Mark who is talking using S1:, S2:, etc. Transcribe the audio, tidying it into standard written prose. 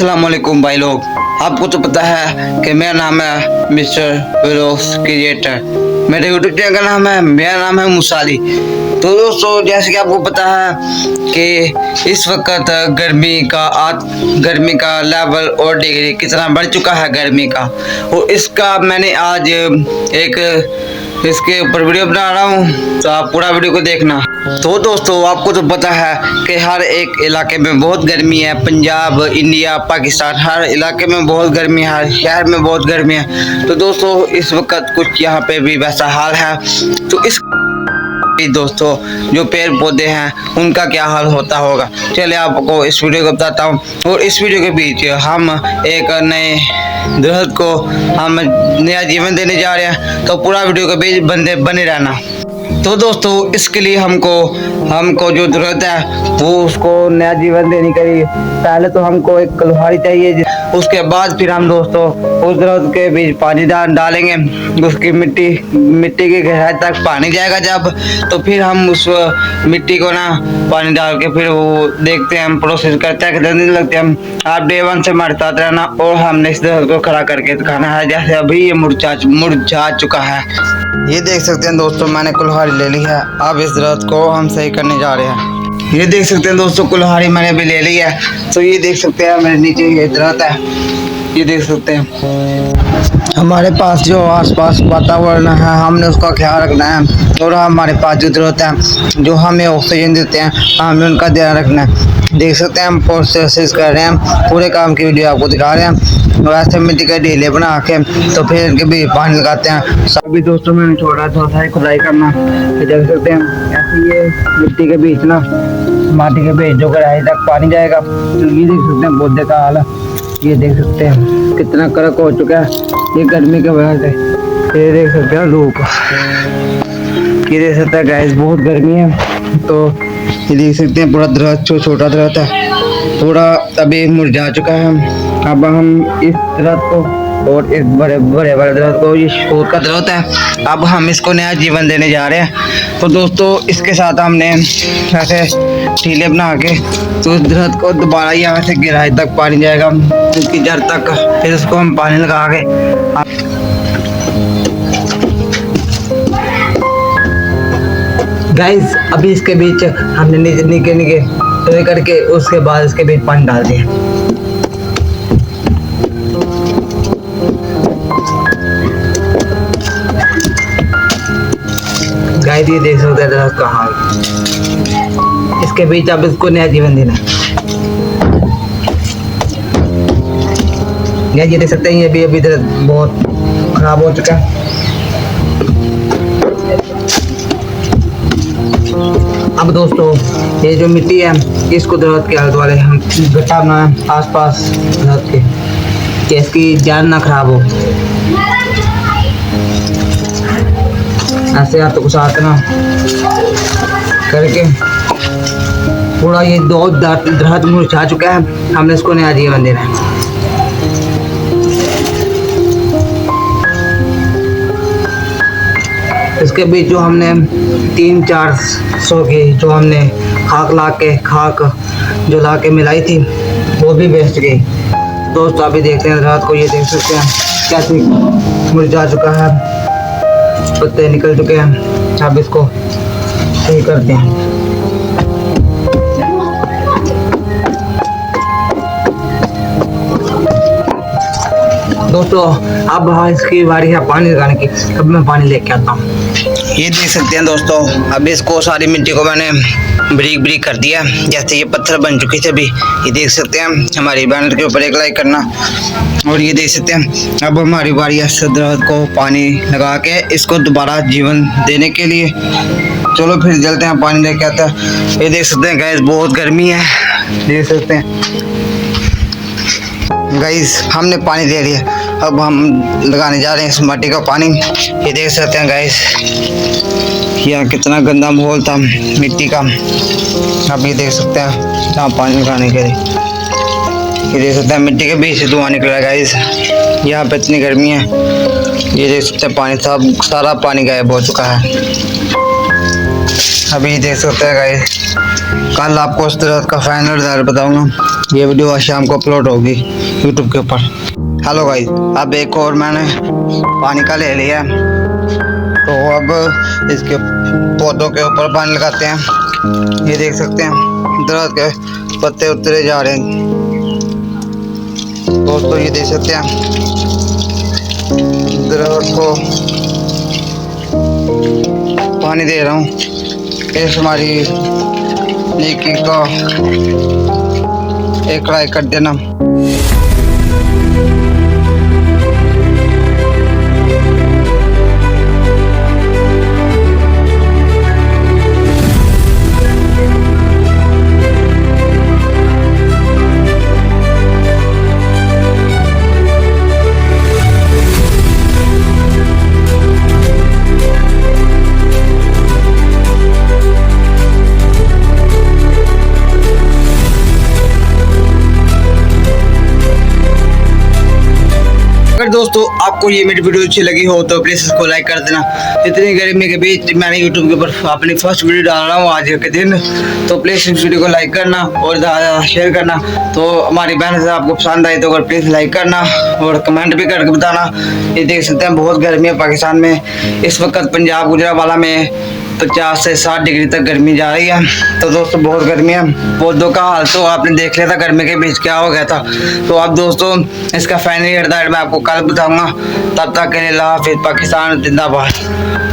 S1: अस्सलाम वालेकुम भाई लोग। आपको तो पता है कि मेरा नाम है मिस्टर व्लॉग्स क्रिएटर। मेरे यूट्यूब चैनल का नाम है, मेरा नाम है मुसाली। तो दोस्तों, जैसे कि आपको पता है कि इस वक्त गर्मी का लेवल और डिग्री कितना बढ़ चुका है गर्मी का, और इसका मैंने आज इसके ऊपर वीडियो बना रहा हूँ, तो आप पूरा वीडियो को देखना। तो दोस्तों, आपको तो पता है कि हर एक इलाके में बहुत गर्मी है। पंजाब, इंडिया, पाकिस्तान, हर इलाके में बहुत गर्मी है, हर शहर में बहुत गर्मी है। तो दोस्तों, इस वक्त कुछ यहाँ पे भी वैसा हाल है। तो इस दोस्तों, जो पेड़ पौधे हैं उनका क्या हाल होता होगा, चलिए आपको इस वीडियो को बताता हूँ। और इस वीडियो के बीच हम एक नए दरख्त को हम नया जीवन देने जा रहे हैं, तो पूरा वीडियो के बीच बने रहना। तो दोस्तों, इसके लिए हमको जो जरूरत है वो उसको नया जीवन देने के लिए पहले तो हमको एक कुल्हाड़ी चाहिए। उसके बाद फिर हम दोस्तों उस दरख्त के बीच पानी डालेंगे। उसकी मिट्टी की गहराई तक पानी जाएगा जब, तो फिर हम उस मिट्टी को ना पानी डाल के फिर वो देखते हैं, हम प्रोसेस करते हैं, कितने दिन लगते हैं। हम आप डे 1 से हमारे साथ रहना, और हमने इस दरख्त को खड़ा करके दिखाना है। जैसे अभी ये मुरझा चुका है, ये देख सकते हैं दोस्तों, मैंने कुल्हाड़ी ले ली है। अब इस दरख्त को हम सही करने जा रहे हैं। ये देख सकते हैं दोस्तों, कुल्हाड़ी मैंने भी ले ली है। तो ये देख सकते हैं मेरे नीचे ये दरख्त है, ये देख सकते हैं। हमारे पास जो आसपास वातावरण है हमने उसका ख्याल रखना है, और हमारे पास जो दरख्त हैं जो हमें ऑक्सीजन देते हैं हमें उनका ध्यान रखना है। देख सकते हैं हम प्रोसेस कर रहे हैं, पूरे काम की वीडियो आपको दिखा रहे हैं। वैसे मिट्टी के ढीले बना के तो फिर इनके भी पानी लगाते हैं। सभी दोस्तों, मैंने छोड़ा थोड़ा खुदाई करना, देख सकते हैं ऐसे ये मिट्टी के बीच ना माटी के बीच जो गहराई तक पानी जाएगा। तो ये देख सकते हैं पौधे का हाल, ये देख सकते हैं कितना कड़क हो चुका है ये गर्मी की वजह से। ये देख सकते हैं धूप, ये देख सकते हैं गाइस बहुत गर्मी है। तो ये देख सकते हैं पूरा दरख्त छोटा दरख्त है, थोड़ा अभी मुरझा चुका है। अब हम इस दरख्त को और इस बड़े दरख्त को, ये शोर का दरख्त है, अब हम इसको नया जीवन देने जा रहे हैं। तो दोस्तों, इसके साथ हमने ऐसे टीले बना के तो इस दरख्त को दोबारा यहाँ से गहराई तक पानी जाएगा, उसकी जड़ तक, फिर उसको हम पानी लगा के गाइस अभी इसके बीच हमने निके तो करके उसके बाद इसके बीच पानी डाल दिया। गाइस ये देख सकते हैं दरख्त का हाल, इसके बीच अब इसको नया जीवन देना। गाइस ये देख सकते हैं ये भी अभी दरख्त बहुत खराब हो चुका है। अब दोस्तों, ये जो मिट्टी है इसको दरख्त के आले दुआले हम गड्ढा बनाए आसपास दरख्त के, कि इसकी जान ना खराब हो। ऐसे हाथों को साथ ना करके पूरा ये दो दरख्त मुरझा चुका है, हमने इसको नया जीवन देना है। इसके बीच जो हमने 300-400 की जो हमने खाक जो ला के मिलाई थी वो भी बेच गई। दोस्तों अभी देखते हैं रात को, ये देख सकते हैं कैसे मुरझा चुका है, पत्ते निकल चुके हैं। अब इसको सही करते हैं। दोस्तों अब इसकी बारी है पानी लगाने की, अब मैं पानी लेके आता हूँ। ये देख सकते हैं दोस्तों, अब इसको सारी मिट्टी को मैंने ब्रीक कर दिया, जैसे ये पत्थर बन चुके थे अभी। ये देख सकते हैं हमारी बैनर के ऊपर एक लाइक करना। और ये देख सकते हैं अब हमारी बारी है दरख्त को पानी लगा के इसको दोबारा जीवन देने के लिए। चलो फिर चलते हैं, पानी लेके आते हैं। ये देख सकते हैं गाइस बहुत गर्मी है, देख सकते हैं गाइस हमने पानी दे लिया, अब हम लगाने जा रहे हैं इस माटी का पानी। ये देख सकते हैं गाइस यहाँ कितना गंदा माहौल था मिट्टी का, अब ये देख सकते हैं यहाँ पानी लगाने के लिए। ये देख सकते हैं मिट्टी के बीच से धुआं निकल रहा है गाइस, यहाँ पे इतनी गर्मी है। ये देख सकते हैं पानी सारा पानी गायब हो चुका है। अभी देख सकते हैं गाइस, कल आपको उस तरह का फाइनल रिजल्ट बताऊंगा। ये वीडियो आज शाम को अपलोड होगी यूट्यूब के ऊपर। हेलो गाइस, अब एक और मैंने पानी का ले लिया है, तो अब इसके पौधों के ऊपर पानी लगाते हैं। ये देख सकते हैं दरख्त के पत्ते उतरे जा रहे हैं दोस्तों। ये देख सकते हैं दरख्त को पानी दे रहा हूँ। इस हमारी नेकी का एक लाइक कर देना। अगर दोस्तों आपको ये मेरी वीडियो अच्छी लगी हो तो प्लीज़ इसको लाइक कर देना। इतनी गर्मी के बीच मैंने यूट्यूब के ऊपर अपनी फर्स्ट वीडियो डाल रहा हूँ आज के दिन, तो प्लीज़ इस वीडियो को लाइक करना और ज़्यादा शेयर करना। तो हमारी बहन से आपको पसंद आई तो अगर प्लीज़ लाइक करना और कमेंट भी करके बताना। ये देख सकते हैं बहुत गर्मी है पाकिस्तान में। इस वक्त पंजाब गुजरांवाला में 50 से 60 डिग्री तक गर्मी जा रही है। तो दोस्तों बहुत गर्मी है। पौधों का हाल तो आपने देख लिया था गर्मी के बीच क्या हो गया था। तो अब दोस्तों इसका फाइनल रिजल्ट मैं आपको कल बताऊंगा। तब तक के लिए अल्लाह हाफिज़। पाकिस्तान जिंदाबाद।